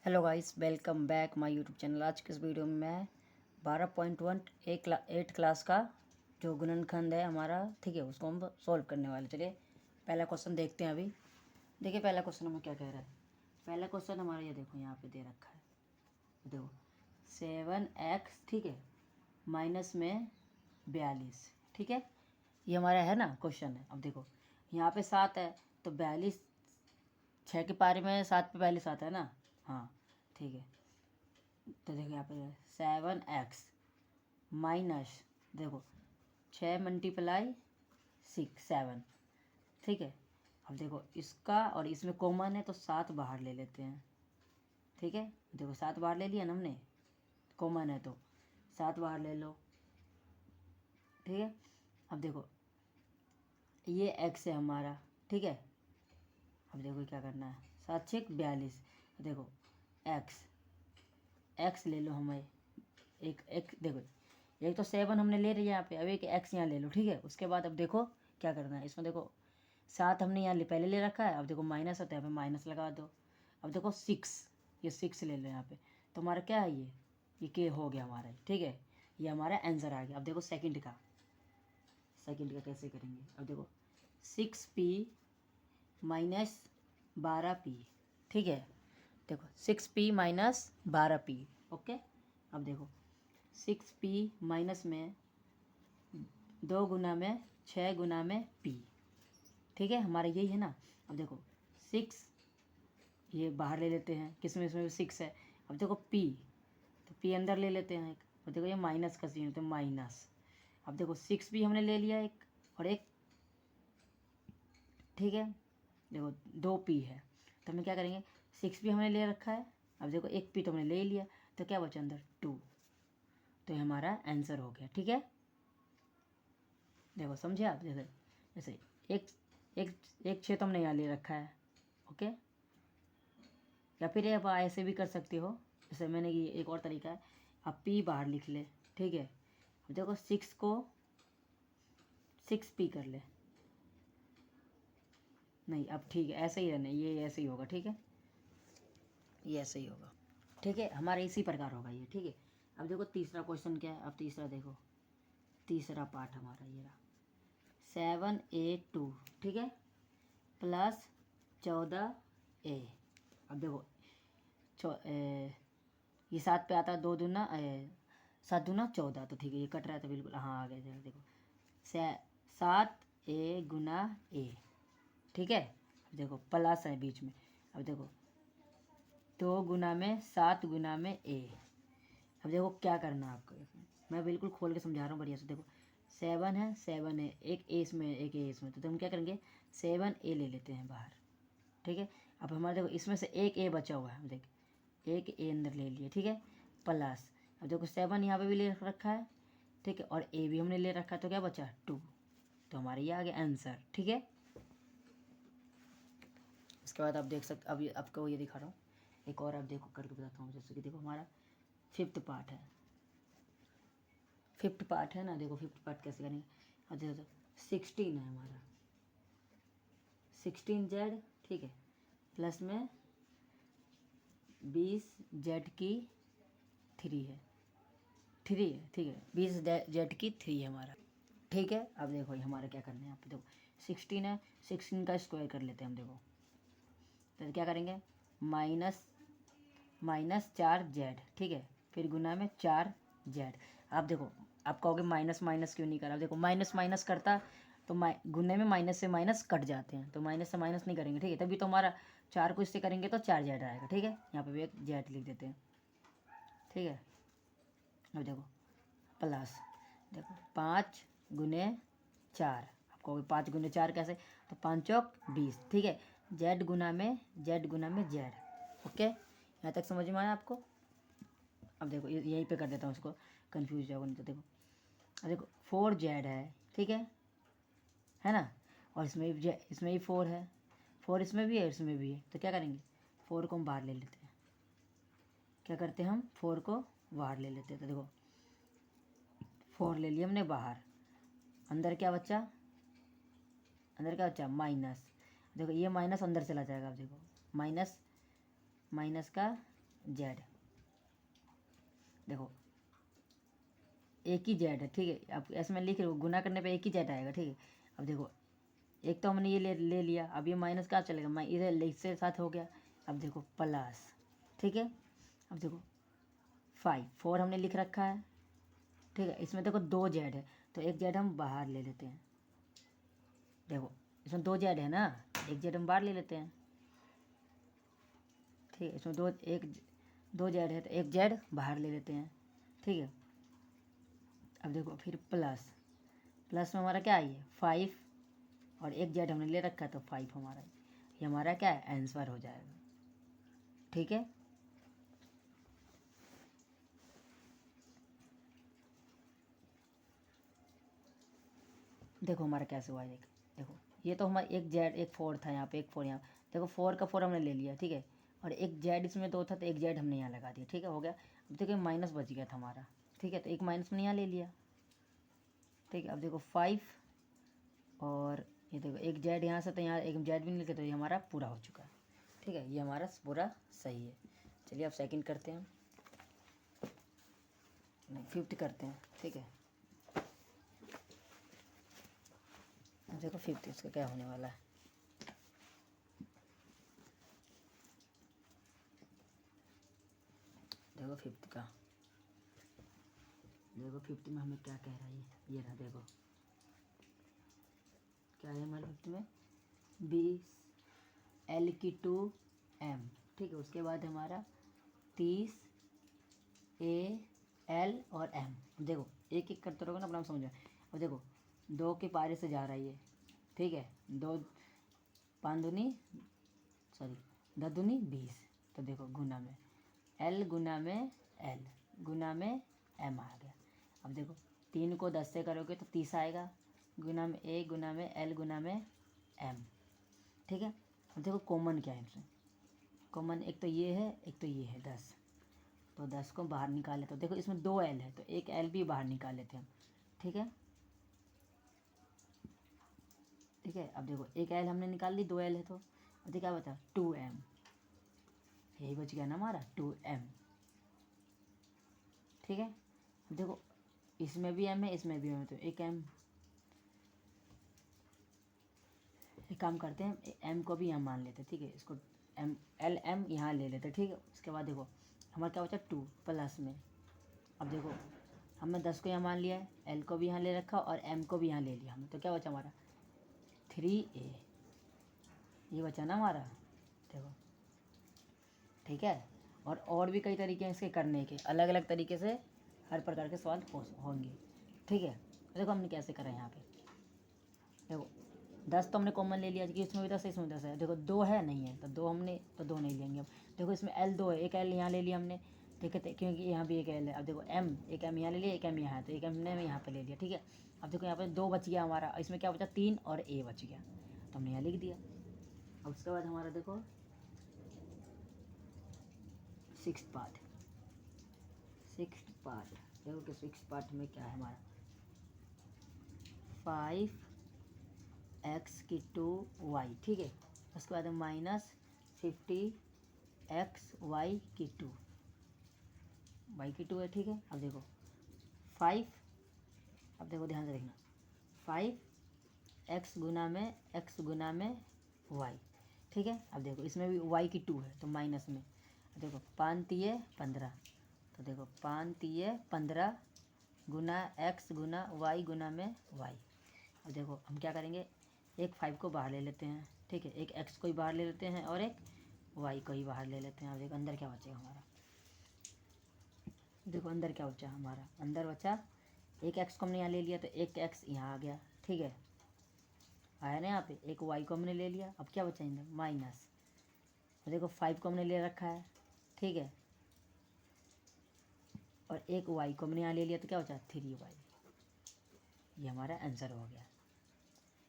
Hello guys, welcome back my YouTube channel. आज के इस वीडियो में मैं 12.1 8 क्लास का जो गुणनखंड है हमारा, ठीक है, उसको हम सॉल्व करने वाले। चलिए पहला क्वेश्चन देखते हैं। अभी देखिए पहला क्वेश्चन हमें क्या कह रहा है। पहला क्वेश्चन हमारा ये देखो, यहाँ पे दे रखा है, देखो 7x, ठीक है, माइनस में 42, ठीक है, ये हमारा है ना क्वेश्चन है। अब देखो यहाँ पे 7 है तो 42, 6 के पारे में 7 पे 42 आता है ना, हाँ ठीक है। तो देखो यहाँ पे 7x माइनस, देखो 6 मल्टीप्लाई 7, ठीक है। अब देखो इसका और इसमें कॉमन है तो 7 बाहर ले लेते हैं, ठीक है। देखो 7 बाहर ले लिया ना हमने, कॉमन है तो 7 बाहर ले लो, ठीक है। अब देखो ये x है हमारा, ठीक है। अब देखो क्या करना है, 7 6 42, देखो x ले लो हमें, एक एक देखो, एक तो 7 हमने ले लिया यहाँ पे, अब एक x यहाँ ले लो, ठीक है। उसके बाद अब देखो क्या करना है, इसमें देखो 7 हमने यहाँ पहले ले रखा है, अब देखो माइनस होता है, यहाँ पे माइनस लगा दो। अब देखो 6, ये 6 ले लो यहाँ पे, तो हमारा क्या है, ये के हो गया हमारा, ठीक है। ये हमारा आंसर आ गया। अब देखो सेकंड का कैसे करेंगे। अब देखो 6p माइनस 12p, ठीक है। देखो 6p माइनस 12p, ओके। अब देखो 6p माइनस में 2 गुना में 6 गुना में p, ठीक है, हमारा यही है ना। अब देखो 6 ये बाहर ले लेते हैं, किस में, इसमें 6 है। अब देखो p, तो p अंदर ले लेते हैं एक। अब देखो ये माइनस का सीन, तो माइनस। अब देखो 6 भी हमने ले लिया एक, और एक, ठीक है। देखो 2p है तो हमें क्या करेंगे, 6 भी हमने ले रखा है। अब देखो एक p तो हमने ले लिया, तो क्या बचा अंदर 2, तो ये हमारा आंसर हो गया, ठीक है। देखो समझे आप, जैसे जैसे एक एक एक 6 तो हमने यहाँ ले रखा है, ओके। या फिर आप ऐसे भी कर सकते हो, जैसे मैंने ये एक और तरीका है, आप p बाहर लिख ले, ठीक है। अब देखो 6 को 6p कर ले, नहीं अब ठीक है, ऐसे ही रहना, ये ऐसे ही होगा, ठीक है, ये ऐसे ही होगा, ठीक है। हमारा इसी प्रकार होगा ये, ठीक है। अब देखो तीसरा क्वेश्चन क्या है। अब तीसरा देखो, तीसरा पार्ट हमारा ये रहा, 7a2, ठीक है, प्लस 14a। अब देखो ये 7 पे आता है, 2 दूना 7 दूना 14, तो ठीक है, ये कट रहा है तो बिल्कुल हाँ आ गया। जरा देखो 7a गुना a, ठीक है। अब देखो प्लस है बीच में। अब देखो 2 गुना में 7 गुना में a। अब देखो क्या करना है आपको, मैं बिल्कुल खोल के समझा रहा हूँ बढ़िया से। देखो 7 है, एक ए इसमें एक ए इसमें, तो हम क्या करेंगे 7a ले लेते हैं बाहर, ठीक है। अब हमारे देखो इसमें से एक ए बचा हुआ है, देख एक ए अंदर ले लिए, ठीक है, प्लस। अब देखो 7 यहाँ पे भी ले रखा है, ठीक है, और ए भी हमने ले रखा है, तो क्या बचा 2, तो हमारे ये आ गया आंसर, ठीक है। उसके बाद आप देख सकते, अब आपको ये दिखा रहा हूँ एक और, आप देखो करके बताता हूँ। जैसे कि देखो हमारा फिफ्थ पार्ट है ना, देखो फिफ्थ पार्ट कैसे करेंगे। अब देखो 16 है हमारा, 16z, ठीक है, प्लस में 20z की 3 है, ठीक है, 20z की 3 है हमारा, ठीक है। अब देखो ये हमारा क्या करना है, यहाँ पे देखो 16 है, 16 का स्क्वायर कर लेते हैं हम। देखो तो क्या करेंगे, माइनस 4z, ठीक है, फिर गुना में 4z। आप देखो आप कहोगे माइनस माइनस क्यों नहीं करा। अब देखो माइनस माइनस करता तो गुने में माइनस से माइनस कट जाते हैं, तो माइनस से माइनस नहीं करेंगे, ठीक है। तभी तो हमारा 4 को इससे करेंगे तो 4z आएगा, ठीक है। यहाँ पे भी एक z लिख देते हैं, ठीक है। अब देखो प्लस, देखो 5 गुने 4, आपको 5 गुने 4 कैसे, तो 5 चौक 20, ठीक है। z गुना में z, ओके। यहाँ तक समझ में आया आपको। अब देखो यहीं पे कर देता हूँ उसको, कंफ्यूज जाओगे नहीं तो। देखो अब देखो 4z है, ठीक है ना, और इसमें भी इसमें भी 4 है, 4 इसमें भी है इसमें भी है, तो क्या करेंगे 4 को हम बाहर ले लेते हैं। क्या करते हैं हम 4 को बाहर ले लेते हैं, तो देखो 4 ले लिया हमने बाहर, अंदर क्या बचा, माइनस। देखो ये माइनस अंदर चला जाएगा। अब देखो माइनस का जेड, देखो एक ही जेड है, ठीक है। अब ऐसे मैं लिख रहा हूँ, गुना करने पे एक ही जेड आएगा, ठीक है। अब देखो एक तो हमने ये ले लिया, अब ये माइनस क्या चलेगा, इधर इससे साथ हो गया। अब देखो प्लस, ठीक है। अब देखो 4 हमने लिख रखा है, ठीक है। इसमें देखो 2 जेड है, तो एक जेड हम बाहर ले लेते हैं। देखो इसमें 2 जेड है ना, एक जेड हम बाहर ले लेते हैं, ठीक है। इसमें 2 जेड है, तो एक जेड बाहर ले लेते हैं, ठीक है। अब देखो फिर प्लस में हमारा क्या है, 5 और एक जेड हमने ले रखा है, तो 5 हमारा, ये हमारा क्या है, आंसर हो जाएगा, ठीक है। देखो हमारा कैसे हुआ है, देखो ये तो हमारा एक जेड एक 4 था, यहाँ पे एक 4, यहाँ देखो 4 का 4 हमने ले लिया, ठीक है। और एक जेड इसमें 2 था, तो एक जेड हमने यहाँ लगा दिया, ठीक है, हो गया। अब देखो माइनस बच गया था हमारा, ठीक है, तो एक माइनस हमने यहाँ ले लिया, ठीक है। अब देखो 5 और ये देखो एक जेड यहाँ से, तो यहाँ एक जेड भी नहीं लिखे, तो ये हमारा पूरा हो चुका है, ठीक है। ये हमारा पूरा सही है। चलिए अब सेकंड करते हैं, नहीं 5th करते हैं, ठीक है। अब देखो 5th इसका क्या होने वाला है, देखो 5th का, देखो 5th में हमें क्या कह रहा है, ये रहा, देखो क्या है हमारे 5th में, 20 L की 2 M, ठीक है। उसके बाद हमारा 30 A L और M। देखो एक एक करते रहोगे ना, अपना समझ। अब देखो 2 के पारे से जा रहा है ये, ठीक है, 2 5 दूनी सॉरी 10 दूनी 20, तो देखो गुना में L गुना में L गुना में M आ गया। अब देखो 3 को 10 से करोगे तो 30 आएगा, गुना में A गुना में L गुना में M, ठीक है। अब देखो कॉमन क्या है इसमें, कॉमन एक तो ये है, एक तो ये है 10, तो 10 को बाहर निकाले, तो देखो इसमें 2 L है, तो एक L भी बाहर निकाल लेते हैं हम, ठीक है, ठीक है। अब देखो एक L हमने निकाल ली, 2 L है, तो अब देखो क्या बता 2M, यही बच गया ना हमारा 2M, ठीक है। अब देखो इसमें भी M है, इसमें भी M है, तो एक M, एक काम करते हैं, M को भी यहाँ मान लेते हैं, ठीक है। इसको M L M यहाँ ले लेते हैं, ठीक है। उसके बाद देखो हमारा क्या बचा 2 प्लस में, अब देखो हमने 10 को यहाँ मान लिया है, L को भी यहाँ ले रखा और M को भी यहाँ ले लिया हमने, तो क्या बचा हमारा 3A, ये बचा ना हमारा, देखो, ठीक है। और भी कई तरीके हैं इसके करने के, अलग अलग तरीके से हर प्रकार के सवाल होंगे, ठीक है। देखो हमने कैसे करा यहाँ पे, देखो 10 तो हमने कॉमन ले लिया, क्योंकि इसमें भी 10 है, इसमें भी 10 है। देखो 2 है नहीं है, तो 2 हमने, तो 2 नहीं लेंगे अब। देखो इसमें L 2 है, एक L यहाँ ले लिया हमने, ठीक है, क्योंकि यहाँ भी एक L है। अब देखो M, एक M यहाँ ले लिया, एक M यहाँ है, तो एक M ने यहाँ पे ले लिया, ठीक है। अब देखो यहाँ पे 2 बच गया हमारा, इसमें क्या बचा 3 और A बच गया, तो हमने यहाँ लिख दिया। अब उसके बाद हमारा देखो 6th पार्ट, देखो कि 6th पार्ट में क्या है हमारा, 5x की 2y, ठीक है। उसके बाद माइनस 50x y की 2, y की 2 है, ठीक है। अब देखो 5, अब देखो ध्यान से देखना, 5x गुना में x गुना में y, ठीक है। अब देखो इसमें भी y की 2 है, तो माइनस में, अब देखो 5 तिये 15, तो देखो 5 तिये 15 गुना x गुना y गुना में y। अब देखो हम क्या करेंगे, एक 5 को बाहर ले लेते हैं, ठीक है, एक x को ही बाहर ले लेते हैं और एक y को ही बाहर ले लेते हैं। अब देखो अंदर क्या बचेगा हमारा, देखो अंदर क्या बचा हमारा, अंदर बचा एक x को हमने यहाँ ले लिया, तो एक x यहाँ आ गया, ठीक है, आया ना यहाँ पे, एक y को हमने ले लिया। अब क्या बचा अंदर माइनस, देखो 5 को हमने ले रखा है, ठीक है, और एक y को हमने यहाँ ले लिया, तो क्या बचा 3y, ये हमारा आंसर हो गया।